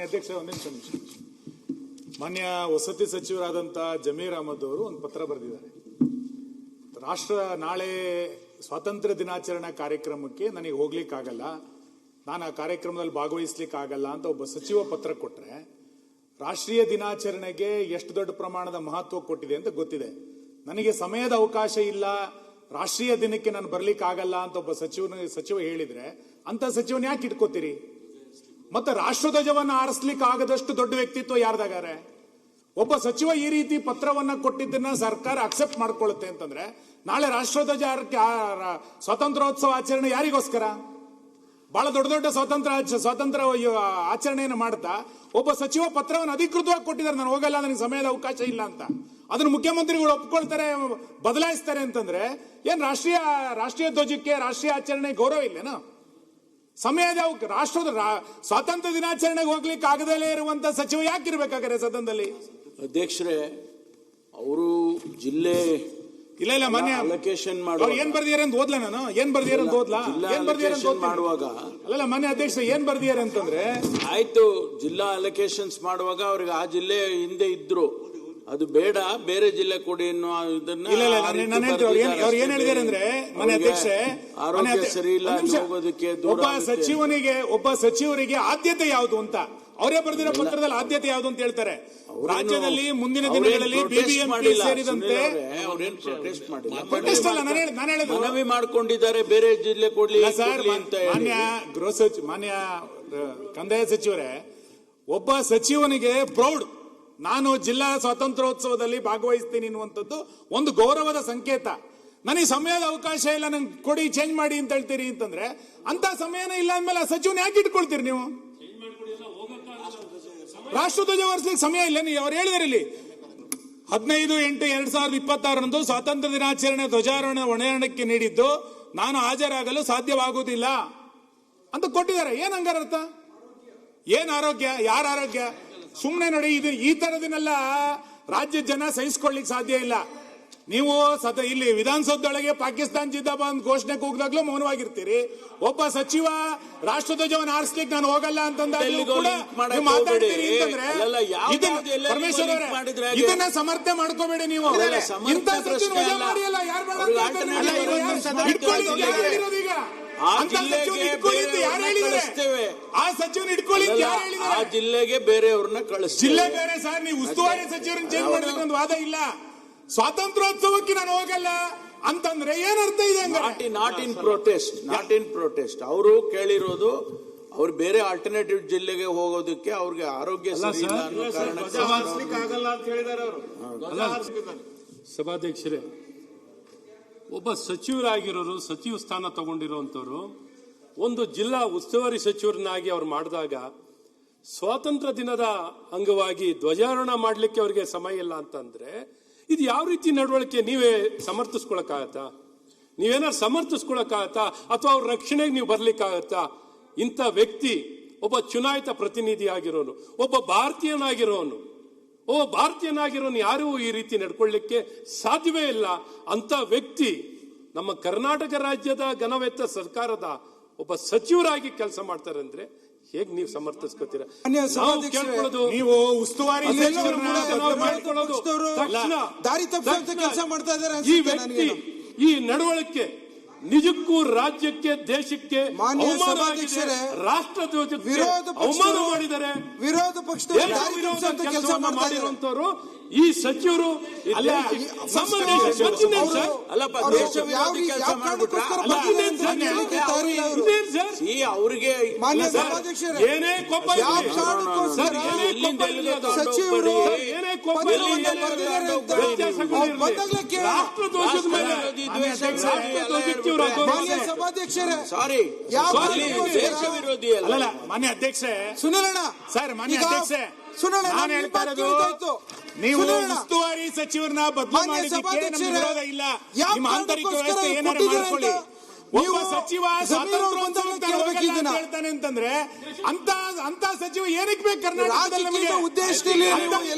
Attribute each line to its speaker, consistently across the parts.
Speaker 1: ಅಧ್ಯಕ್ಷ ಮಾನ್ಯ ವಸತಿ ಸಚಿವರಾದಂಥ ಜಮೀರ್ ಅಹಮದ್ ಅವರು ಒಂದು ಪತ್ರ ಬರೆದಿದ್ದಾರೆ. ನಾಳೆ ಸ್ವಾತಂತ್ರ್ಯ ದಿನಾಚರಣೆ ಕಾರ್ಯಕ್ರಮಕ್ಕೆ ನನಗೆ ಹೋಗ್ಲಿಕ್ಕಾಗಲ್ಲ, ನಾನು ಆ ಕಾರ್ಯಕ್ರಮದಲ್ಲಿ ಭಾಗವಹಿಸ್ಲಿಕ್ಕಾಗಲ್ಲ ಅಂತ ಒಬ್ಬ ಸಚಿವ ಪತ್ರ ಕೊಟ್ರೆ ರಾಷ್ಟ್ರೀಯ ದಿನಾಚರಣೆಗೆ ಎಷ್ಟು ದೊಡ್ಡ ಪ್ರಮಾಣದ ಮಹತ್ವ ಕೊಟ್ಟಿದೆ ಅಂತ ಗೊತ್ತಿದೆ. ನನಗೆ ಸಮಯದ ಅವಕಾಶ ಇಲ್ಲ, ರಾಷ್ಟ್ರೀಯ ದಿನಕ್ಕೆ ನಾನು ಬರ್ಲಿಕ್ಕಾಗಲ್ಲ ಅಂತ ಒಬ್ಬ ಸಚಿವ ಹೇಳಿದ್ರೆ ಅಂತ ಸಚಿವನ ಯಾಕೆ ಇಟ್ಕೋತೀರಿ? ಮತ್ತೆ ರಾಷ್ಟ್ರಧ್ವಜವನ್ನ ಆರಿಸ್ಲಿಕ್ಕೆ ಆಗದಷ್ಟು ದೊಡ್ಡ ವ್ಯಕ್ತಿತ್ವ ಯಾರ್ದಾಗಾರೆ? ಒಬ್ಬ ಸಚಿವ ಈ ರೀತಿ ಪತ್ರವನ್ನ ಕೊಟ್ಟಿದ್ದನ್ನ ಸರ್ಕಾರ ಅಕ್ಸೆಪ್ಟ್ ಮಾಡ್ಕೊಳ್ಳುತ್ತೆ ಅಂತಂದ್ರೆ ನಾಳೆ ರಾಷ್ಟ್ರಧ್ವಜ ಸ್ವಾತಂತ್ರ್ಯೋತ್ಸವ ಆಚರಣೆ ಯಾರಿಗೋಸ್ಕರ? ಬಹಳ ದೊಡ್ಡ ದೊಡ್ಡ ಸ್ವಾತಂತ್ರ್ಯ ಆಚರಣೆಯನ್ನು ಮಾಡ್ತಾ ಒಬ್ಬ ಸಚಿವ ಪತ್ರವನ್ನು ಅಧಿಕೃತವಾಗಿ ಕೊಟ್ಟಿದ್ದಾರೆ, ನಾನು ಹೋಗಲ್ಲ, ನನಗೆ ಸಮಯದ ಅವಕಾಶ ಇಲ್ಲ ಅಂತ. ಅದನ್ನು ಮುಖ್ಯಮಂತ್ರಿಗಳು ಒಪ್ಕೊಳ್ತಾರೆ, ಬದಲಾಯಿಸ್ತಾರೆ ಅಂತಂದ್ರೆ ಏನ್ ರಾಷ್ಟ್ರೀಯ ಧ್ವಜಕ್ಕೆ ರಾಷ್ಟ್ರೀಯ ಆಚರಣೆ ಗೌರವ ಇಲ್ಲೇನೋ? ಸಮಯದ ಸ್ವಾತಂತ್ರ್ಯ ದಿನಾಚರಣೆಗೆ ಹೋಗ್ಲಿಕ್ಕೆ ಆಗದಲ್ಲೇ ಇರುವಂತ ಸಚಿವ ಯಾಕಿರ್ಬೇಕಾದ್ರೆ ಸದನದಲ್ಲಿ?
Speaker 2: ಅಧ್ಯಕ್ಷರೇ, ಅವರು ಜಿಲ್ಲೆ
Speaker 1: ಇಲ್ಲ ಮಾನ್ಯ
Speaker 2: ಅಲೋಕೇಶನ್
Speaker 1: ಏನ್ ಬರ್ದಿದ್ದಾರೆ ಅಂತ ಓದ್ಲ ನಾನು? ಏನ್ ಬರ್ದಿದ್ದಾರೆ ಅಂತ ಓದ್ಲಾ? ಏನ್ ಬರ್ದಿದ್ದಾರೆ
Speaker 2: ಮಾಡುವಾಗ
Speaker 1: ಅಲ್ಲ ಮಾನ್ಯ ಅಧ್ಯಕ್ಷ, ಏನ್ ಬರ್ದಿದ್ದಾರೆ ಅಂತಂದ್ರೆ
Speaker 2: ಆಯ್ತು, ಜಿಲ್ಲಾ ಅಲೋಕೇಶನ್ಸ್ ಮಾಡುವಾಗ ಅವ್ರಿಗೆ ಆ ಜಿಲ್ಲೆ ಹಿಂದೆ ಇದ್ರು, ಅದು ಬೇಡ, ಬೇರೆ ಜಿಲ್ಲೆ ಕೊಡಿ ಅನ್ನೋ ಇದನ್ನ
Speaker 1: ಅವ್ರು ಏನ್ ಹೇಳಿದಾರೆ ಅಂದ್ರೆ ಮನೆ ಅಧ್ಯಕ್ಷ,
Speaker 2: ಆರೋಗ್ಯ ಸರಿ ಇಲ್ಲ ಹೋಗೋದಕ್ಕೆ
Speaker 1: ಒಬ್ಬ ಸಚಿವರಿಗೆ ಆದ್ಯತೆ ಯಾವುದು ಅಂತ ಅವರೇ ಬರೆದಿರೋ ಪತ್ರದಲ್ಲಿ ಆದ್ಯತೆ ಯಾವುದು ಅಂತ ಹೇಳ್ತಾರೆ. ರಾಜ್ಯದಲ್ಲಿ ಮುಂದಿನ ದಿನಗಳಲ್ಲಿ ಬಿಬಿಎಂಪಿ ಸೇರಿದಂತೆ ಪ್ರೊಟೆಸ್ಟ್ ಅಲ್ಲ, ನಾನು ಹೇಳಿದ
Speaker 2: ಮನವಿ ಮಾಡ್ಕೊಂಡಿದ್ದಾರೆ ಬೇರೆ ಜಿಲ್ಲೆ ಕೊಡ್ಲಿ ಅಂತ.
Speaker 1: ಮಾನ್ಯ ಕಂದಾಯ ಸಚಿವರೇ, ಒಬ್ಬ ಸಚಿವನಿಗೆ ಪ್ರೌಡ್, ನಾನು ಜಿಲ್ಲಾ ಸ್ವಾತಂತ್ರ್ಯೋತ್ಸವದಲ್ಲಿ ಭಾಗವಹಿಸ್ತೀನಿ ಅನ್ನುವಂಥದ್ದು ಒಂದು ಗೌರವದ ಸಂಕೇತ. ನನಗೆ ಸಮಯದ ಅವಕಾಶ ಇಲ್ಲ, ನಂಗೆ ಕೊಡಿ, ಚೇಂಜ್ ಮಾಡಿ ಅಂತ ಹೇಳ್ತೀರಿ ಅಂತಂದ್ರೆ ಅಂತ ಸಮಯನೇ ಇಲ್ಲ ಅಂದ್ಮೇಲೆ ಆ ಸಚಿವನ ಯಾಕೆ ಇಟ್ಕೊಳ್ತೀರಿ ನೀವು? ರಾಷ್ಟ್ರಧ್ವಜ ಹೊರಿಸಲಿಕ್ಕೆ ಸಮಯ ಇಲ್ಲ. ಅವ್ರು ಹೇಳಿದಾರೆ ಇಲ್ಲಿ 15/8/2026 ಸ್ವಾತಂತ್ರ್ಯ ದಿನಾಚರಣೆ ಧ್ವಜಾರೋಹಣ ಹೊಣೆಯಾರಣಕ್ಕೆ ನೀಡಿದ್ದು ನಾನು ಹಾಜರಾಗಲು ಸಾಧ್ಯವಾಗುವುದಿಲ್ಲ ಅಂತ ಕೊಟ್ಟಿದ್ದಾರೆ. ಏನ್ ಹಂಗಾರ ಅರ್ಥ? ಏನ್ ಆರೋಗ್ಯ? ಯಾರ ಆರೋಗ್ಯ? ಸುಮ್ಮನೆ ನೋಡಿ, ಈ ತರದನ್ನೆಲ್ಲ ರಾಜ್ಯದ ಜನ ಸಹಿಸಿಕೊಳ್ಳಿಕ್ ಸಾಧ್ಯ ಇಲ್ಲ. ನೀವು ಇಲ್ಲಿ ವಿಧಾನಸೌಧದೊಳಗೆ ಪಾಕಿಸ್ತಾನ ಜಿಂದಾಬಾದ್ ಘೋಷಣೆ ಕೂಗಿದಾಗ್ಲೂ ಮೌನವಾಗಿರ್ತೀರಿ. ಒಬ್ಬ ಸಚಿವ ರಾಷ್ಟ್ರಧ್ವಜವನ್ನು ಆರಿಸ್ಲಿಕ್ಕೆ ನಾನು ಹೋಗಲ್ಲ ಅಂತಂದಾಗ್ಲೂ ಕೂಡ ಮಾತಾಡ್ತೀರಿ ಅಂತಂದ್ರೆ ಪರಮೇಶ್ವರ್ ಅವರೇ, ಇದನ್ನ ಸಮರ್ಥನೆ ಮಾಡ್ಕೋಬೇಡಿ ನೀವು. ಇಂಥ ಸಚಿವ ವಜಾ ಮಾಡಿಯಲ್ಲ, ಯಾರು ಈಗ ಆ ಸಚಿವನ ಇಟ್ಕೊಳ್ಳಿ ಯಾರು ಹೇಳಿದ್ದಾರೆ?
Speaker 2: ಆ ಜಿಲ್ಲೆಗೆ ಬೇರೆಯವ್ರನ್ನ ಕಳಿಸ್ತೀವಿ.
Speaker 1: ಜಿಲ್ಲೆ ಬೇರೆ ಸರ್, ನೀವು ಉಸ್ತುವಾರಿ ಸಚಿವರನ್ನ ಚೇಂಜ್ ಮಾಡೋದಕ್ಕೆ ಒಂದು ವಾದ ಇಲ್ಲ. ಸ್ವಾತಂತ್ರ್ಯೋತ್ಸವಕ್ಕೆ ನಾನು ಹೋಗಲ್ಲ ಅಂತಂದ್ರೆ ಏನರ್ಥ ಇದೆ?
Speaker 2: ನಾಟ್ ಇನ್ ಪ್ರೊಟೆಸ್ಟ್ ಅವರು ಕೇಳಿರೋದು, ಅವ್ರು ಬೇರೆ ಆಲ್ಟರ್ನೇಟಿವ್ ಜಿಲ್ಲೆಗೆ ಹೋಗೋದಕ್ಕೆ ಅವ್ರಿಗೆ ಆರೋಗ್ಯ ಸರಿ ಇಲ್ಲ ಅನ್ನೋ ಕಾರಣ.
Speaker 3: ಸಭಾಧ್ಯಕ್ಷರೇ, ಒಬ್ಬ ಸಚಿವರಾಗಿರೋರು, ಸಚಿವ ಸ್ಥಾನ ತಗೊಂಡಿರುವಂತವ್ರು ಒಂದು ಜಿಲ್ಲಾ ಉಸ್ತುವಾರಿ ಸಚಿವರನ್ನಾಗಿ ಅವ್ರು ಮಾಡಿದಾಗ ಸ್ವಾತಂತ್ರ್ಯ ದಿನದ ಅಂಗವಾಗಿ ಧ್ವಜಾರೋಹಣ ಮಾಡ್ಲಿಕ್ಕೆ ಅವ್ರಿಗೆ ಸಮಯ ಇಲ್ಲ ಅಂತಂದ್ರೆ ಇದು ಯಾವ ರೀತಿ ನಡವಳಿಕೆ? ನೀವೇ ಸಮರ್ಥಿಸ್ಕೊಳಕ್ಕಾಗತ್ತಾ? ನೀವೇನಾದ್ರು ಸಮರ್ಥಿಸ್ಕೊಳಕ್ಕಾಗತ್ತಾ? ಅಥವಾ ಅವ್ರ ರಕ್ಷಣೆಗೆ ನೀವು ಬರ್ಲಿಕ್ಕಾಗತ್ತಾ? ಇಂಥ ವ್ಯಕ್ತಿ ಒಬ್ಬ ಚುನಾಯಿತ ಪ್ರತಿನಿಧಿ ಆಗಿರೋನು, ಒಬ್ಬ ಭಾರತೀಯನಾಗಿರೋನು ಯಾರೂ ಈ ರೀತಿ ನಡ್ಕೊಳ್ಳಿಕ್ಕೆ ಸಾಧ್ಯವೇ ಇಲ್ಲ. ಅಂತ ವ್ಯಕ್ತಿ ನಮ್ಮ ಕರ್ನಾಟಕ ರಾಜ್ಯದ ಘನವೆತ್ತ ಸರ್ಕಾರದ ಒಬ್ಬ ಸಚಿವರಾಗಿ ಕೆಲಸ ಮಾಡ್ತಾರೆ ಅಂದ್ರೆ ಹೇಗೆ ನೀವು ಸಮರ್ಥಿಸ್ಕೋತೀರಾ?
Speaker 1: ನೀವು ಉಸ್ತುವಾರಿ
Speaker 3: ಈ ವ್ಯಕ್ತಿ ಈ ನಡವಳಿಕೆ ನಿಜಕ್ಕೂ ರಾಜ್ಯಕ್ಕೆ, ದೇಶಕ್ಕೆ ರಾಷ್ಟ್ರಧ್ವಜಕ್ಕೆ ಅವಮಾನ ಮಾಡಿದ್ದಾರೆ.
Speaker 4: ವಿರೋಧ ಪಕ್ಷದ
Speaker 3: ಕೆಲಸ ಮಾಡಿರುವಂತವರು ಈ ಸಚಿವರು
Speaker 2: ಅವರಿಗೆ
Speaker 3: ಏನೇ ಕೋಪ ರಾಷ್ಟ್ರಧ್ವಜದ ಮೇಲೆ
Speaker 2: ಸಾರಿ
Speaker 1: ವಿರೋಧಿ ಅಲ್ಲ. ಮಾನ್ಯ ಅಧ್ಯಕ್ಷೆ
Speaker 4: ಸುನಿಲಣ್ಣ
Speaker 1: ಸರ್, ಮಾನ್ಯ ಅಧ್ಯಕ್ಷೆ, ನಾನು ಹೇಳ್ತಾ ಇರೋದು, ನೀವು ಉಸ್ತುವಾರಿ ಸಚಿವರನ್ನ ಬದಲು ಮಾಡಿದ್ದಕ್ಕೆ ನಮ್ಗೆ ವಿರೋಧ ಇಲ್ಲ. ನಿಮ್ಮ ಆಂತರಿಕ ವ್ಯವಸ್ಥೆ ಏನಾರು ಮಾಡ್ಕೊಳ್ಳಿ. ಒಬ್ಬ ಸಚಿವ ಸ್ವಾತಂತ್ರ್ಯೋತ್ಸವಕ್ಕೆ ಹೋಗಲ್ಲ ಅಂತ ಹೇಳ್ತಾನೆ ಅಂತಂದ್ರೆ ಅಂತ ಸಚಿವ ಏನಕ್ಕೆ ಬೇಕು ಕರ್ನಾಟಕದಲ್ಲಿ? ನಮಗೆ
Speaker 4: ಉದ್ದೇಶದಲ್ಲಿ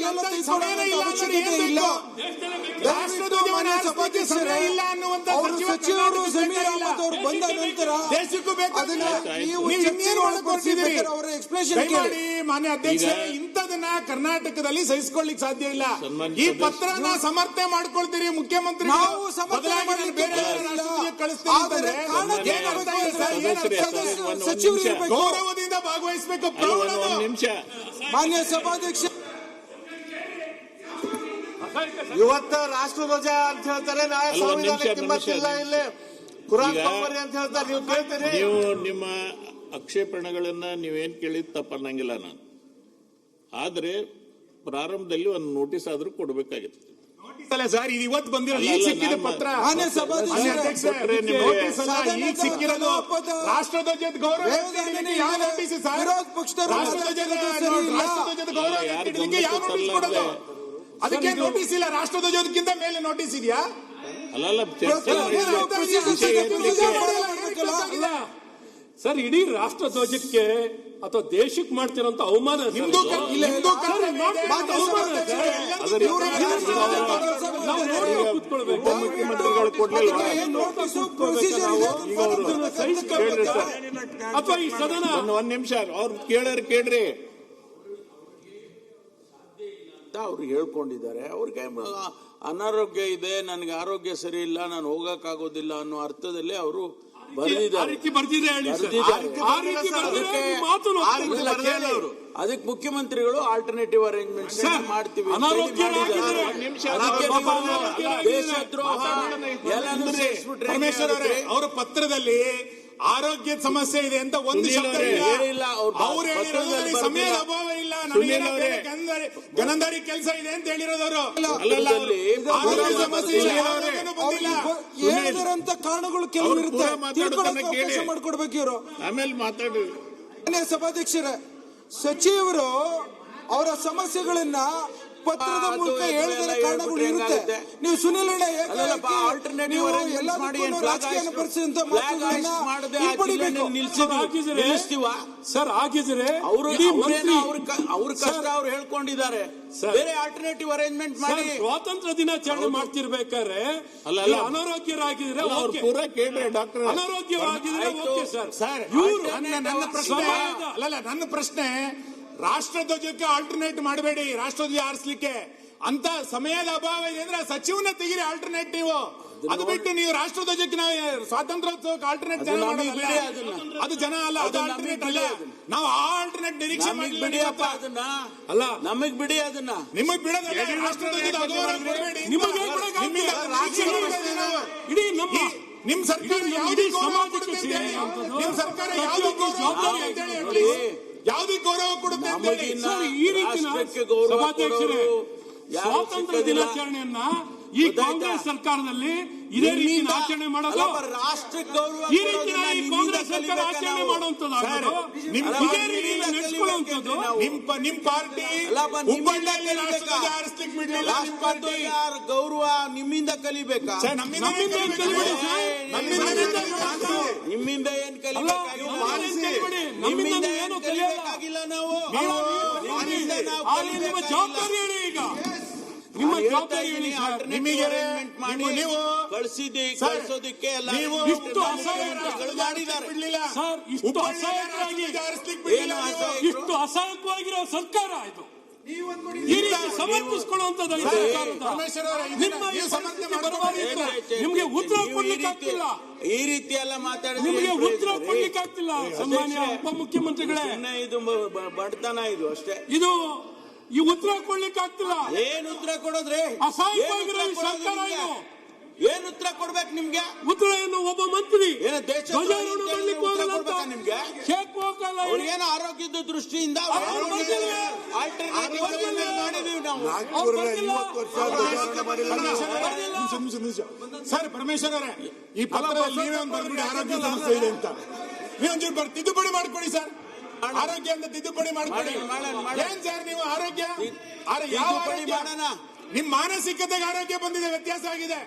Speaker 1: ಸಮಯ ಇಲ್ಲ ಅನ್ನುವಂತ
Speaker 4: ಸಚಿವರು ಸಮೀರ್ ಅಹಮದ್ ಅವರು ಬಂದ ನಂತರ
Speaker 1: ದೇಶಕ್ಕೂ ಬೇಕಾದ್ರೆ
Speaker 4: ಎಕ್ಸ್ಪ್ಲೇಷನ್
Speaker 1: ಮಾನ್ಯ ಅಧ್ಯಕ್ಷ, ಇಂಥದನ್ನ ಕರ್ನಾಟಕದಲ್ಲಿ ಸಹಿಸಿಕೊಳ್ಳಿಕ್ ಸಾಧ್ಯ ಇಲ್ಲ. ಈ ಪತ್ರನ ಸಮರ್ಥನೆ ಮಾಡ್ಕೊಳ್ತೀರಿ ಮುಖ್ಯಮಂತ್ರಿ, ಗೌರವದಿಂದ ಭಾಗವಹಿಸಬೇಕು.
Speaker 4: ಮಾನ್ಯ ಸಭಾಧ್ಯಕ್ಷ,
Speaker 5: ಇವತ್ತ ರಾಷ್ಟ್ರಧ್ವಜ ಅಂತ ಹೇಳ್ತಾರೆ, ನಾಳೆ ಸಂವಿಧಾನಕ್ಕೆ ಕಿಮ್ಮತ್ತಿಲ್ಲ, ಇಲ್ಲಿ ಕುರಾನ್ ತೊಂಬರಿ ಅಂತ ಹೇಳ್ತಾರೆ. ನೀವು ಕೇಳ್ತೀರಿ?
Speaker 2: ನೀವು ನಿಮ್ಮ ಆಕ್ಷೇಪಣೆಗಳನ್ನ ನೀವೇನ್ ಕೇಳಿದ್ ತಪ್ಪನ್ನಂಗಿಲ್ಲ ನಾನು, ಆದ್ರೆ ಪ್ರಾರಂಭದಲ್ಲಿ ಒಂದು ನೋಟಿಸ್ ಆದ್ರೂ ಕೊಡ್ಬೇಕಾಗಿತ್ತು.
Speaker 1: ಸರ್, ಇದು ಇವತ್ತು ಬಂದಿರೋ ಈಗ ಸಿಕ್ಕಿದ ಪತ್ರ.
Speaker 4: ಮಾನ್ಯ ಸಭಾಧ್ಯಕ್ಷ,
Speaker 1: ಈಗ ಸಿಕ್ಕಿರೋದು ರಾಷ್ಟ್ರಧ್ವಜದ ಗೌರವ ಯಾವ ನೋಟಿಸ್ ಸರ್?
Speaker 4: ವಿರೋಧ ಪಕ್ಷದ
Speaker 1: ರಾಷ್ಟ್ರಧ್ವಜದ ಗೌರವ ಯಾವ ನೋಟಿಸ್ ಕೊಡೋದು? ಅದಕ್ಕೆ ನೋಟಿಸ್ ಇಲ್ಲ. ರಾಷ್ಟ್ರಧ್ವಜದಕ್ಕಿಂತ ಮೇಲೆ ನೋಟಿಸ್ ಇದೆಯಾ?
Speaker 2: ಅಲ್ಲ
Speaker 3: ಸರ್, ಇಡೀ ರಾಷ್ಟ್ರಧ್ವಜಕ್ಕೆ ಅಥವಾ ದೇಶಕ್ಕೆ ಮಾಡ್ತಿರೋಂತ ಅವಮಾನ
Speaker 2: ಮುಖ್ಯಮಂತ್ರಿಗಳು ಕೊಡ್ಲಿಲ್ಲ
Speaker 3: ಅಥವಾ ಈ ಸದನ
Speaker 2: ಒಂದ್ ನಿಮಿಷ ಅವ್ರು ಕೇಳ್ರಿ. ಅವ್ರು ಹೇಳ್ಕೊಂಡಿದ್ದಾರೆ, ಅವ್ರಿಗೆ ಅನಾರೋಗ್ಯ ಇದೆ, ನನಗೆ ಆರೋಗ್ಯ ಸರಿ ಇಲ್ಲ, ನಾನು ಹೋಗಕ್ಕಾಗೋದಿಲ್ಲ ಅನ್ನೋ ಅರ್ಥದಲ್ಲಿ ಅವರು ಅದಕ್ಕೆ ಮುಖ್ಯಮಂತ್ರಿಗಳು ಆಲ್ಟರ್ನೇಟಿವ್ ಅರೇಂಜ್ಮೆಂಟ್ ಮಾಡ್ತೀವಿ. ದೇಶದ್ರೋಹ
Speaker 1: ಅವರ ಪತ್ರದಲ್ಲಿ ಆರೋಗ್ಯದ ಸಮಸ್ಯೆ ಇದೆ ಅಂತ ಒಂದು ಶಬ್ದ ಇಲ್ಲ. ಅವ್ರು ಹೇಳಿರೋದ್ರಲ್ಲಿ ಸಮಯದ ಅಭಾವ ಇಲ್ಲ, ಗನಂದಾರಿ ಕೆಲಸ ಇದೆ ಅಂತ ಹೇಳಿರೋದವರು. ಆರೋಗ್ಯ ಸಮಸ್ಯೆ
Speaker 4: ಹೇಳಿದರಂತ ಕಾರಣಗಳು ಕೆಲವು ಇರುತ್ತೆ, ಅವಕಾಶ ಮಾಡ್ಕೊಡ್ಬೇಕು ಇವರು.
Speaker 2: ಆಮೇಲೆ ಮಾತಾಡಿ.
Speaker 4: ಸಭಾಧ್ಯಕ್ಷರೇ, ಸಚಿವರು ಅವರ ಸಮಸ್ಯೆಗಳನ್ನ ಪತ್ರದ ಮೂಲಕ ಹೇಳಿದ ಕಾರಣಗಳು ಇರುತ್ತೆ. ನೀವು ಸುನಿಲ್
Speaker 3: ಸರ್ ಆಗಿದ್ರೆ
Speaker 2: ಅವ್ರ ಕಷ್ಟ ಅವ್ರು ಹೇಳ್ಕೊಂಡಿದ್ದಾರೆ, ಬೇರೆ ಆಲ್ಟರ್ನೇಟಿವ್ ಅರೇಂಜ್ಮೆಂಟ್ ಮಾಡಿ.
Speaker 3: ಸ್ವಾತಂತ್ರ್ಯ ದಿನಾಚರಣೆ ಮಾಡ್ತಿರ್ಬೇಕಾದ್ರೆ ಅನಾರೋಗ್ಯರಾಗಿದ್ರೆ
Speaker 2: ಪೂರ ಕೇಳ್ರಿ ಡಾಕ್ಟರ್.
Speaker 3: ಅನಾರೋಗ್ಯವಾಗಿದ್ರೆ okay sir.
Speaker 1: ನನ್ನ ಪ್ರಶ್ನೆ, ರಾಷ್ಟ್ರಧ್ವಜಕ್ಕೆ ಆಲ್ಟರ್ನೇಟ್ ಮಾಡಬೇಡಿ, ರಾಷ್ಟ್ರಧ್ವಜ ಆರಿಸಲಿಕ್ಕೆ ಅಂತ ಸಮಯದ ಅಭಾವ ಇದೆ ಅಂದ್ರೆ ಸಚಿವನ ತೆಗಿರಿ ಆಲ್ಟರ್ನೇಟಿವ್. ಅದು ಬಿಟ್ಟು ನೀವು ರಾಷ್ಟ್ರಧ್ವಜಕ್ಕೆ ಸ್ವಾತಂತ್ರ್ಯೋತ್ಸವಕ್ಕೆ ಆಲ್ಟರ್ನೇಟ್ ಅದು ಜನ ಅಲ್ಲ, ಅದು ಆಲ್ಟರ್ನೇಟ್ ಅಲ್ಲ. ನಾವು ಆಲ್ಟರ್ನೇಟ್ ನಿರೀಕ್ಷೆ ಮಾಡಿ
Speaker 2: ಅಲ್ಲ, ನಮಗ್ ಬಿಡಿ, ಅದನ್ನ
Speaker 1: ನಿಮಗ್ ಬಿಡೋದಲ್ಲ. ರಾಷ್ಟ್ರಧ್ವಜದ ಅಗೌರವ ಕೊಡಬೇಡಿ.
Speaker 3: ಇಡೀ ನಮ್ಮ
Speaker 1: ನಿಮ್ ಸರ್ಕಾರ ಯಾವುದೇ ಗೌರವ ಕೊಡುತ್ತೆ ಅಂತ ಹೇಳಿ, ನಿಮ್ ಸರ್ಕಾರ ಯಾವುದೇ ಗೌರವ ಅಂತ ಹೇಳಿ, ಯಾವುದಕ್ಕೆ ಗೌರವ ಕೊಡುತ್ತೆ ಅಂತ ಹೇಳಿ.
Speaker 3: ಈ ರೀತಿಯ ಸಭಾಧ್ಯಕ್ಷರೇ, ಸ್ವಾತಂತ್ರ್ಯ ದಿನಾಚರಣೆಯನ್ನ ಈ ಕಾಂಗ್ರೆಸ್ ಸರ್ಕಾರದಲ್ಲಿ ಇದೇ ರೀತಿ ಆಚರಣೆ ಮಾಡೋದು,
Speaker 2: ರಾಷ್ಟ್ರಕ್ಕೆ ಗೌರವ
Speaker 3: ಈ ರೀತಿ ಕಾಂಗ್ರೆಸ್ ಸರ್ಕಾರ ಆಚರಣೆ ಮಾಡುವಂತದ್ದು, ಇದೇ ರೀತಿ ನಡೆಸ್ಕೊಳ್ಳುವಂಥದ್ದು.
Speaker 1: ನಿಮ್ ಪಾರ್ಟಿ ಹುಬ್ಬಳ್ಳಿಯಲ್ಲಿ ರಾಷ್ಟ್ರಧ್ವಜ ಹಾರಿಸ್ಲಿಕ್ಕೆ ಬಿಡ್ಲಿಲ್ಲ. ನಿಮ್ ಪಾರ್ಟಿ
Speaker 2: ಗೌರವ ನಿಮ್ಮಿಂದ ಕಲಿಬೇಕಾ?
Speaker 3: ನಮ್ಮಿಂದ ಏನ್ ಕಲಿಬೇಕಾಗಿಲ್ಲ, ನಮ್ಮಿಂದ ಏನು ಕಲಿಯಬೇಕಾಗಿಲ್ಲ. ನಾವು ನಿಮ್ಮ ಜವಾಬ್ದಾರಿ ಹೇಳಿ, ಈಗ ನಿಮ್ಮ ಜವಾಬ್ದಾರಿ ಹೇಳಿ.
Speaker 1: ನಿಮಗೆ ನೀವು
Speaker 2: ಕಳಿಸಿದ್ದೆ, ಕಳಿಸೋದಕ್ಕೆ
Speaker 3: ಇಷ್ಟು ಅಸಹಾಯಕವಾಗಿರೋ ಸರ್ಕಾರ ಇದು. ಈ ರೀತಿ ಸಮರ್ಥಿಸಿಕೊಳ್ಳುವಂಥದ್ದು ನಿಮ್ಗೆ ಉತ್ತರ ಕೊಡ್ಲಿಕ್ಕೆ ಆಗ್ತಿಲ್ಲ.
Speaker 2: ಈ ರೀತಿ ಎಲ್ಲ ಮಾತಾಡಿದ್ರೆ
Speaker 3: ನಿಮಗೆ ಉತ್ತರ ಕೊಡ್ಲಿಕ್ಕೆ ಆಗ್ತಿಲ್ಲ ಸನ್ಮಾನ್ಯ ಉಪಮುಖ್ಯಮಂತ್ರಿಗಳೇ.
Speaker 2: ಇದು ಬಡತನ, ಇದು ಅಷ್ಟೇ.
Speaker 3: ಇದು ಈ ಉತ್ತರ ಕೊಡ್ಲಿಕ್ಕೆ ಆಗ್ತಿಲ್ಲ.
Speaker 2: ಏನ್ ಉತ್ತರ ಕೊಡೋದ್ರಿ?
Speaker 3: ಅಸಹಾಯಕವಾಗಿರೋ ಸರ್ಕಾರ ಇದು.
Speaker 2: ಏನ್ ಉತ್ತರ ಕೊಡ್ಬೇಕು ನಿಮ್ಗೆ?
Speaker 3: ಉತ್ತರ ಏನು? ಒಬ್ಬ ಮಂತ್ರಿ
Speaker 2: ಧ್ವಜಾರೋಹಣ
Speaker 3: ಮಾಡ್ಲಿಕ್ಕೆ ಹೋಗಲ್ಲ ನಿಮ್ಗೆ, ಶೇಕ್ ಹೋಗಲ್ಲ.
Speaker 2: ಅವ್ರಿಗೇನು ಆರೋಗ್ಯದ ದೃಷ್ಟಿಯಿಂದ
Speaker 1: ಸರ್, ಪರಮೇಶ್ವರ್ ಅವರೇ, ಈ ಪತ್ರದಲ್ಲಿ ನೀವೇ ಒಂದು ಬರ್ಬಿಡಿ ಆರೋಗ್ಯ ಸಮಸ್ಯೆ ಇದೆ ಅಂತ. ನೀವೊಂಚೂರು ತಿದ್ದುಪಡಿ ಮಾಡ್ಕೊಡಿ ಸರ್. ಆರೋಗ್ಯ ಅಂತ ತಿದ್ದುಪಡಿ ಮಾಡ್ಕೊಡಿ. ಏನ್ ಸರ್ ನೀವು ಆರೋಗ್ಯ ಯಾವ ಆರೋಗ್ಯ? ನಿಮ್ ಮಾನಸಿಕತೆಗೆ ಆರೋಗ್ಯ ಬಂದಿದೆ, ವ್ಯತ್ಯಾಸ ಆಗಿದೆ.